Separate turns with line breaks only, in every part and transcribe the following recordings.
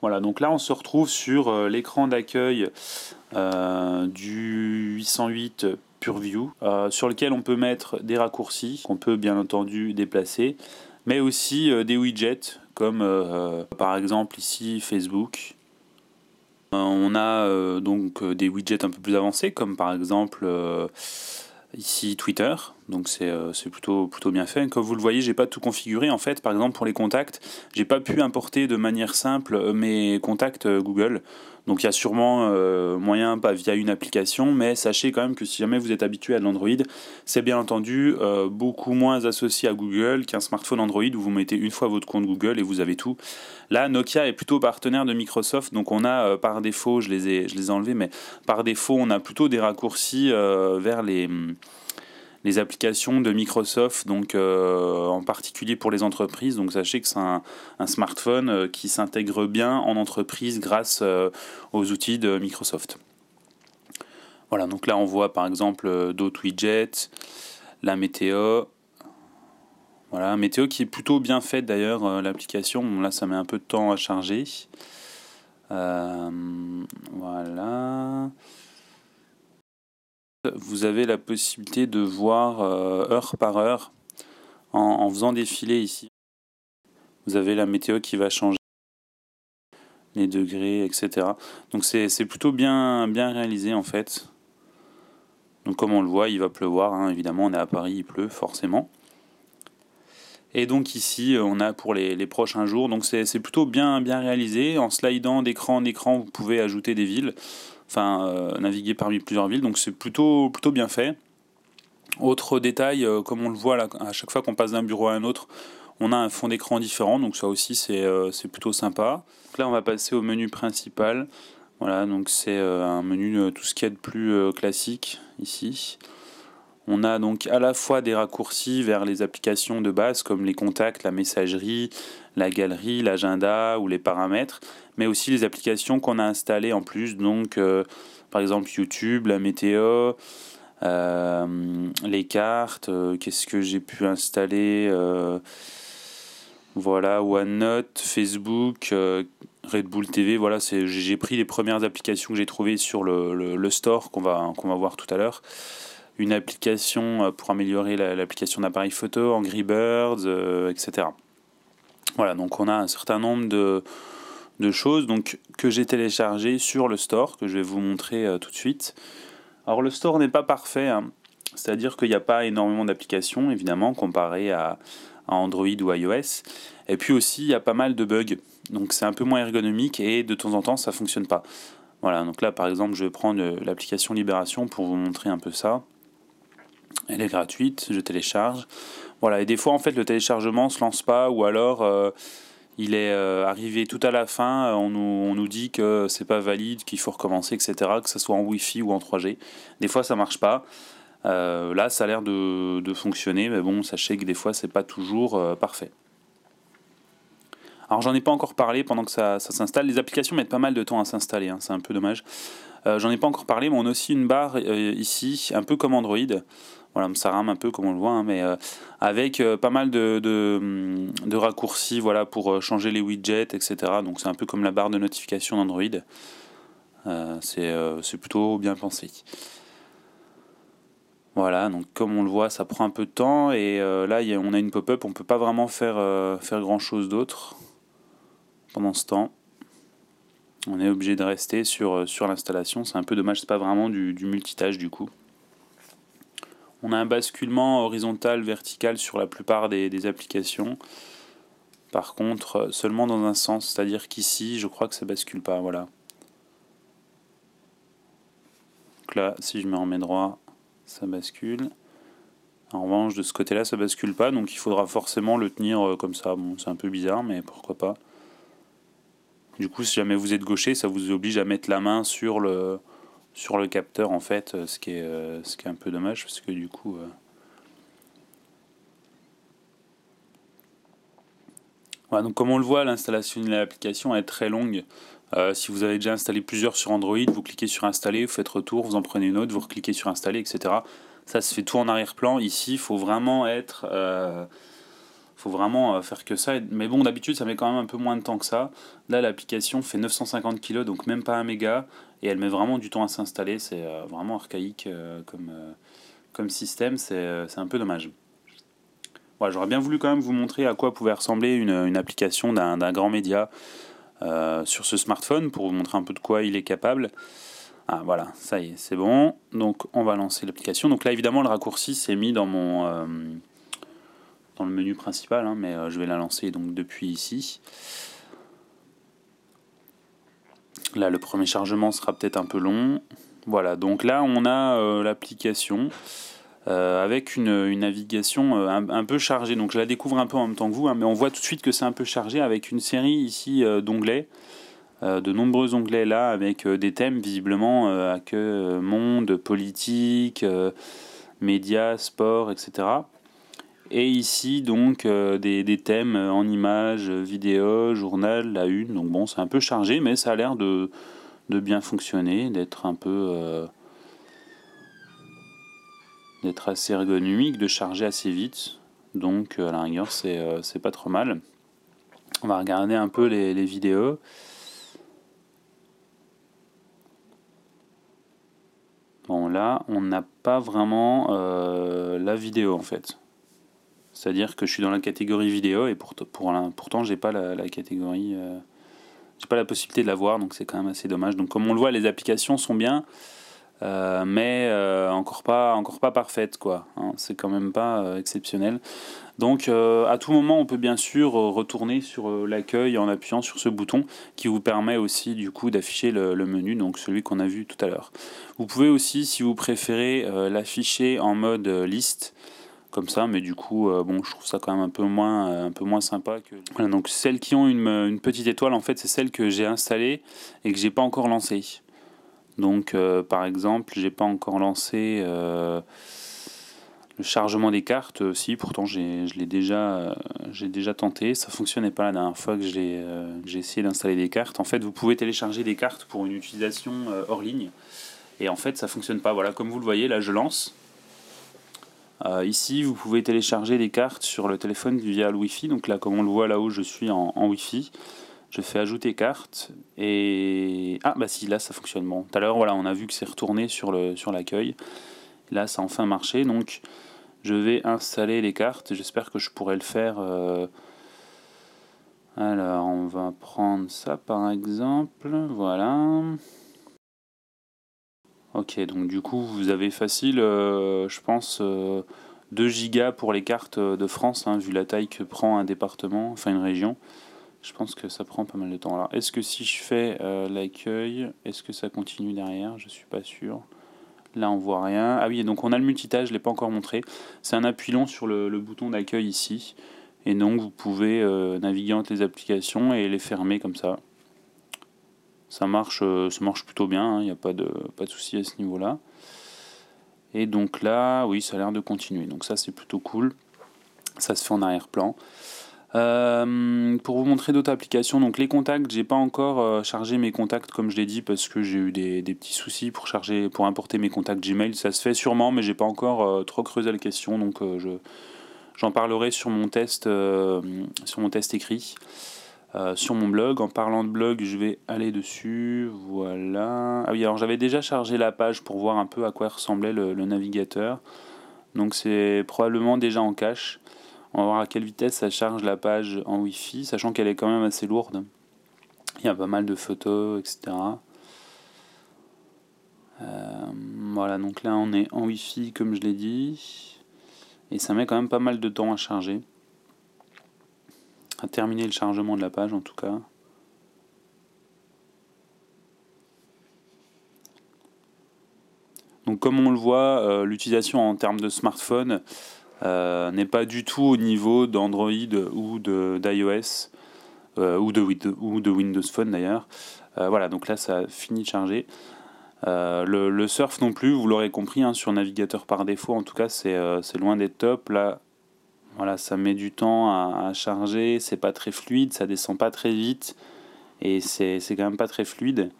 Voilà, donc là on se retrouve sur l'écran d'accueil du 808 PureView, sur lequel on peut mettre des raccourcis qu'on peut bien entendu déplacer, mais aussi des widgets comme par exemple ici Facebook. On a donc des widgets un peu plus avancés comme par exemple ici Twitter, donc c'est plutôt bien fait. Comme vous le voyez, j'ai pas tout configuré en fait. Par exemple pour les contacts, j'ai pas pu importer de manière simple mes contacts Google. Donc il y a sûrement moyen pas via une application, mais sachez quand même que si jamais vous êtes habitué à l'Android, c'est bien entendu beaucoup moins associé à Google qu'un smartphone Android où vous mettez une fois votre compte Google et vous avez tout. Là, Nokia est plutôt partenaire de Microsoft, donc on a par défaut, je les ai enlevés, mais par défaut, on a plutôt des raccourcis vers les applications de Microsoft, donc en particulier pour les entreprises. Donc sachez que c'est un smartphone qui s'intègre bien en entreprise grâce aux outils de Microsoft. Voilà, donc là on voit par exemple d'autres widgets, la météo. Voilà, météo qui est plutôt bien faite d'ailleurs, l'application. Bon, là ça met un peu de temps à charger. Voilà. Vous avez la possibilité de voir heure par heure en faisant défiler ici. Vous avez la météo qui va changer, les degrés, etc. Donc c'est plutôt bien réalisé en fait. Donc comme on le voit, il va pleuvoir, hein, évidemment, on est à Paris, il pleut forcément. Et donc ici, on a pour les prochains jours, donc c'est plutôt bien réalisé. En slidant d'écran en écran, vous pouvez ajouter des villes, enfin naviguer parmi plusieurs villes, donc c'est plutôt bien fait. Autre détail, comme on le voit là, à chaque fois qu'on passe d'un bureau à un autre, on a un fond d'écran différent, donc ça aussi c'est plutôt sympa. Donc là on va passer au menu principal. Voilà, donc c'est un menu tout ce qu'il y a de plus classique ici. On a donc à la fois des raccourcis vers les applications de base comme les contacts, la messagerie, la galerie, l'agenda ou les paramètres, mais aussi les applications qu'on a installées en plus, donc par exemple YouTube, la météo, les cartes, qu'est-ce que j'ai pu installer, voilà, OneNote, Facebook, Red Bull TV, voilà, j'ai pris les premières applications que j'ai trouvées sur le store qu'on va voir tout à l'heure. Une application pour améliorer l'application d'appareil photo, Angry Birds, etc. Voilà, donc on a un certain nombre de choses donc, que j'ai téléchargées sur le store, que je vais vous montrer tout de suite. Alors le store n'est pas parfait, hein. C'est-à-dire qu'il n'y a pas énormément d'applications, évidemment, comparé à Android ou iOS. Et puis aussi, il y a pas mal de bugs, donc c'est un peu moins ergonomique et de temps en temps, ça ne fonctionne pas. Voilà, donc là, par exemple, je vais prendre l'application Libération pour vous montrer un peu ça. Elle est gratuite, je télécharge. Voilà, et des fois, en fait, le téléchargement ne se lance pas, ou alors il est arrivé tout à la fin, on nous dit que c'est pas valide, qu'il faut recommencer, etc., que ce soit en Wi-Fi ou en 3G. Des fois, ça marche pas. Là, ça a l'air de fonctionner, mais bon, sachez que des fois, c'est pas toujours parfait. Alors, j'en ai pas encore parlé pendant que ça s'installe. Les applications mettent pas mal de temps à s'installer, hein, c'est un peu dommage. J'en ai pas encore parlé, mais on a aussi une barre ici, un peu comme Android. Voilà, ça rame un peu comme on le voit, hein, mais avec pas mal de raccourcis, voilà, pour changer les widgets, etc. Donc c'est un peu comme la barre de notification d'Android. C'est plutôt bien pensé. Voilà, donc comme on le voit, ça prend un peu de temps et là on a une pop-up, on peut pas vraiment faire grand chose d'autre pendant ce temps. On est obligé de rester sur l'installation, c'est un peu dommage, c'est pas vraiment du multitâche du coup. On a un basculement horizontal, vertical sur la plupart des applications. Par contre, seulement dans un sens, c'est-à-dire qu'ici, je crois que ça bascule pas, voilà. Donc là, si je me remets droit, ça bascule. En revanche, de ce côté-là, ça bascule pas, donc il faudra forcément le tenir comme ça. Bon, c'est un peu bizarre, mais pourquoi pas. Du coup, si jamais vous êtes gaucher, ça vous oblige à mettre la main sur le capteur, en fait, ce qui est un peu dommage, parce que du coup... Voilà, donc comme on le voit, l'installation de l'application est très longue. Si vous avez déjà installé plusieurs sur Android, vous cliquez sur installer, vous faites retour, vous en prenez une autre, vous recliquez sur installer, etc. Ça se fait tout en arrière-plan. Ici, il faut vraiment être faut vraiment faire que ça. Mais bon, d'habitude, ça met quand même un peu moins de temps que ça. Là, l'application fait 950 kg, donc même pas un méga, et elle met vraiment du temps à s'installer. C'est vraiment archaïque comme système, c'est un peu dommage. Ouais, j'aurais bien voulu quand même vous montrer à quoi pouvait ressembler une application d'un grand média sur ce smartphone, pour vous montrer un peu de quoi il est capable. Ah voilà, ça y est, c'est bon. Donc on va lancer l'application. Donc là, évidemment, le raccourci s'est mis dans dans le menu principal, hein, mais je vais la lancer donc depuis ici. Là, le premier chargement sera peut-être un peu long. Voilà, donc là, on a l'application avec une navigation un peu chargée. Donc je la découvre un peu en même temps que vous, hein, mais on voit tout de suite que c'est un peu chargé avec une série ici d'onglets. De nombreux onglets là avec des thèmes visiblement à que monde, politique, médias, sport, etc. Et ici donc des thèmes en images, vidéo, journal, la une. Donc bon, c'est un peu chargé, mais ça a l'air de bien fonctionner, d'être un peu d'être assez ergonomique, de charger assez vite. Donc à la rigueur, c'est pas trop mal. On va regarder un peu les vidéos. Bon, là, on n'a pas vraiment la vidéo en fait. C'est-à-dire que je suis dans la catégorie vidéo et pourtant j'ai pas la catégorie, j'ai pas la possibilité de la voir, donc c'est quand même assez dommage. Donc comme on le voit, les applications sont bien, mais encore pas parfaites quoi. Hein, c'est quand même pas exceptionnel. Donc à tout moment, on peut bien sûr retourner sur l'accueil en appuyant sur ce bouton qui vous permet aussi du coup d'afficher le menu, donc celui qu'on a vu tout à l'heure. Vous pouvez aussi, si vous préférez, l'afficher en mode liste, comme ça, mais du coup, bon, je trouve ça quand même un peu moins sympa que. Voilà, donc celles qui ont une petite étoile, en fait, c'est celles que j'ai installées et que j'ai pas encore lancées. Donc, par exemple, j'ai pas encore lancé le chargement des cartes. Si, pourtant, j'ai déjà tenté. Ça fonctionnait pas la dernière fois que j'ai essayé d'installer des cartes. En fait, vous pouvez télécharger des cartes pour une utilisation hors ligne. Et en fait, ça fonctionne pas. Voilà, comme vous le voyez, là, je lance. Ici, vous pouvez télécharger les cartes sur le téléphone via le Wi-Fi. Donc là, comme on le voit là-haut, je suis en Wi-Fi. Je fais ajouter carte et ah bah si, là ça fonctionne. Bon, tout à l'heure, voilà, on a vu que c'est retourné sur l'accueil. Là, ça a enfin marché. Donc, je vais installer les cartes. J'espère que je pourrai le faire. Alors, on va prendre ça par exemple. Voilà. Ok, donc du coup, vous avez facile, je pense, 2 gigas pour les cartes de France, hein, vu la taille que prend un département, enfin une région. Je pense que ça prend pas mal de temps. Alors, est-ce que si je fais l'accueil, est-ce que ça continue derrière? Je suis pas sûr. Là, on voit rien. Ah oui, donc on a le multitâche, je ne l'ai pas encore montré. C'est un appui long sur le bouton d'accueil ici. Et donc, vous pouvez naviguer entre les applications et les fermer comme ça. Ça marche plutôt bien, il n'y a pas de souci à ce niveau-là. Et donc là, oui, ça a l'air de continuer. Donc ça, c'est plutôt cool. Ça se fait en arrière-plan. Pour vous montrer d'autres applications, donc les contacts, j'ai pas encore chargé mes contacts comme je l'ai dit parce que j'ai eu des petits soucis pour importer mes contacts Gmail. Ça se fait sûrement, mais j'ai pas encore trop creusé la question, donc j'en parlerai sur mon test écrit. Sur mon blog. En parlant de blog, je vais aller dessus. Voilà. Ah oui, alors j'avais déjà chargé la page pour voir un peu à quoi ressemblait le navigateur. Donc c'est probablement déjà en cache. On va voir à quelle vitesse ça charge la page en Wi-Fi, sachant qu'elle est quand même assez lourde. Il y a pas mal de photos, etc. Voilà, donc là on est en Wi-Fi comme je l'ai dit. Et ça met quand même pas mal de temps à charger. À terminer le chargement de la page en tout cas. Donc comme on le voit, l'utilisation en termes de smartphone n'est pas du tout au niveau d'Android ou d'iOS ou de Windows Phone d'ailleurs. Voilà, donc là ça a fini de charger. Le surf non plus, vous l'aurez compris, hein, sur navigateur par défaut, en tout cas c'est loin d'être top. Là, voilà, ça met du temps à charger, c'est pas très fluide, ça descend pas très vite et c'est quand même pas très fluide.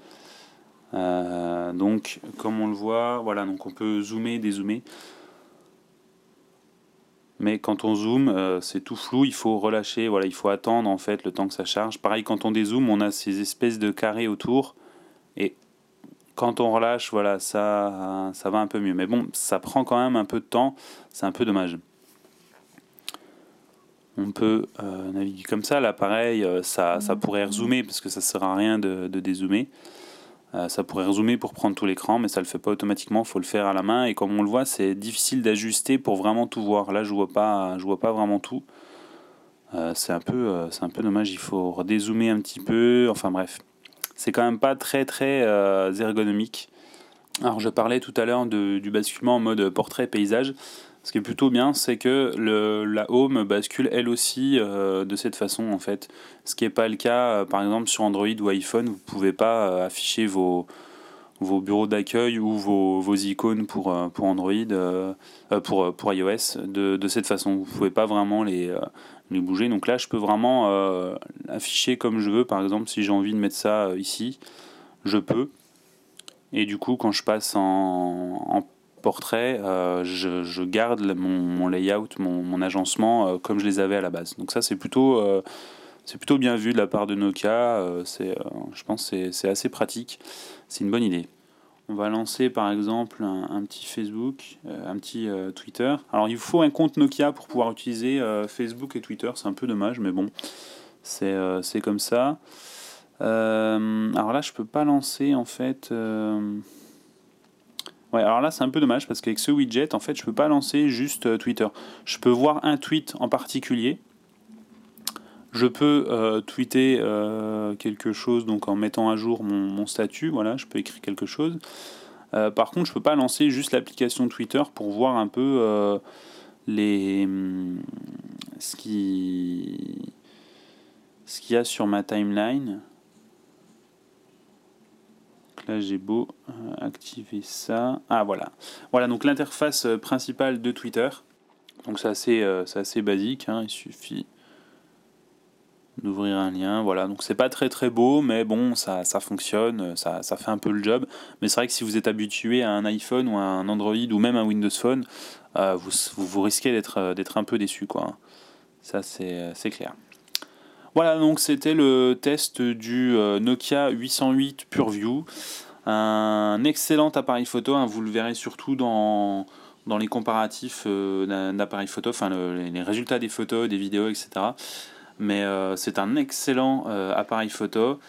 Donc comme on le voit, voilà, donc on peut zoomer, dézoomer. Mais quand on zoome, c'est tout flou, il faut relâcher, voilà, il faut attendre en fait le temps que ça charge. Pareil, quand on dézoome, on a ces espèces de carrés autour, et quand on relâche, voilà, ça va un peu mieux. Mais bon, ça prend quand même un peu de temps, c'est un peu dommage. On peut naviguer comme ça. Là, pareil, ça pourrait rezoomer parce que ça ne sert à rien de dézoomer. Ça pourrait rezoomer pour prendre tout l'écran, mais ça ne le fait pas automatiquement, il faut le faire à la main. Et comme on le voit, c'est difficile d'ajuster pour vraiment tout voir. Là, je vois pas vraiment tout. C'est un peu dommage, il faut redézoomer un petit peu. Enfin bref, c'est quand même pas très ergonomique. Alors je parlais tout à l'heure du basculement en mode portrait paysage. Ce qui est plutôt bien, c'est que la home bascule elle aussi de cette façon en fait. Ce qui n'est pas le cas par exemple sur Android ou iPhone, vous ne pouvez pas afficher vos bureaux d'accueil ou vos icônes pour Android, pour iOS de cette façon. Vous ne pouvez pas vraiment les bouger. Donc là, je peux vraiment afficher comme je veux. Par exemple, si j'ai envie de mettre ça ici, je peux. Et du coup, quand je passe en portrait, je garde mon layout, mon agencement comme je les avais à la base. Donc ça, c'est plutôt bien vu de la part de Nokia. Je pense que c'est assez pratique. C'est une bonne idée. On va lancer par exemple un petit Facebook, un petit Twitter. Alors il faut un compte Nokia pour pouvoir utiliser Facebook et Twitter. C'est un peu dommage, mais bon, c'est comme ça. Alors là, je peux pas lancer en fait. Ouais, alors là, c'est un peu dommage parce qu'avec ce widget, en fait, je peux pas lancer juste Twitter. Je peux voir un tweet en particulier. Je peux tweeter quelque chose, donc en mettant à jour mon statut. Voilà, je peux écrire quelque chose. Par contre, je peux pas lancer juste l'application Twitter pour voir un peu ce qu'il y a sur ma timeline. Donc là, j'ai beau activer ça. Ah voilà. Voilà, donc l'interface principale de Twitter. Donc c'est assez basique, hein. Il suffit d'ouvrir un lien, voilà, donc c'est pas très beau, mais bon, ça fonctionne, ça fait un peu le job. Mais c'est vrai que si vous êtes habitué à un iPhone ou à un Android ou même un Windows Phone, vous risquez d'être un peu déçu, quoi. Ça, c'est clair. Voilà, donc c'était le test du Nokia 808 PureView, un excellent appareil photo, hein. Vous le verrez surtout dans les comparatifs d'appareils photo, enfin les résultats des photos, des vidéos, etc. Mais c'est un excellent appareil photo.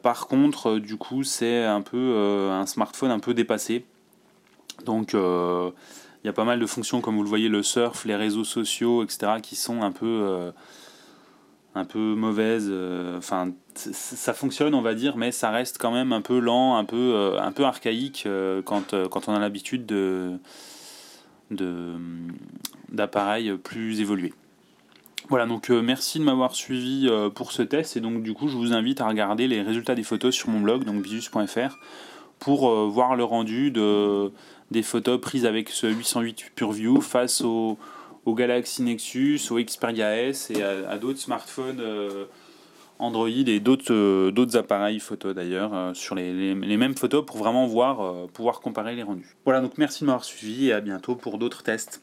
Par contre, du coup, c'est un peu un smartphone un peu dépassé. Donc, il y a pas mal de fonctions, comme vous le voyez, le surf, les réseaux sociaux, etc., qui sont un peu mauvaises. Enfin, ça fonctionne, on va dire, mais ça reste quand même un peu lent, un peu archaïque quand on a l'habitude d'appareils plus évolués. Voilà, donc merci de m'avoir suivi pour ce test, et donc du coup je vous invite à regarder les résultats des photos sur mon blog, donc bisus.fr, pour voir le rendu des photos prises avec ce 808 PureView face au Galaxy Nexus, au Xperia S et à d'autres smartphones Android et d'autres appareils photo d'ailleurs sur les mêmes photos pour vraiment pouvoir comparer les rendus. Voilà, donc merci de m'avoir suivi et à bientôt pour d'autres tests.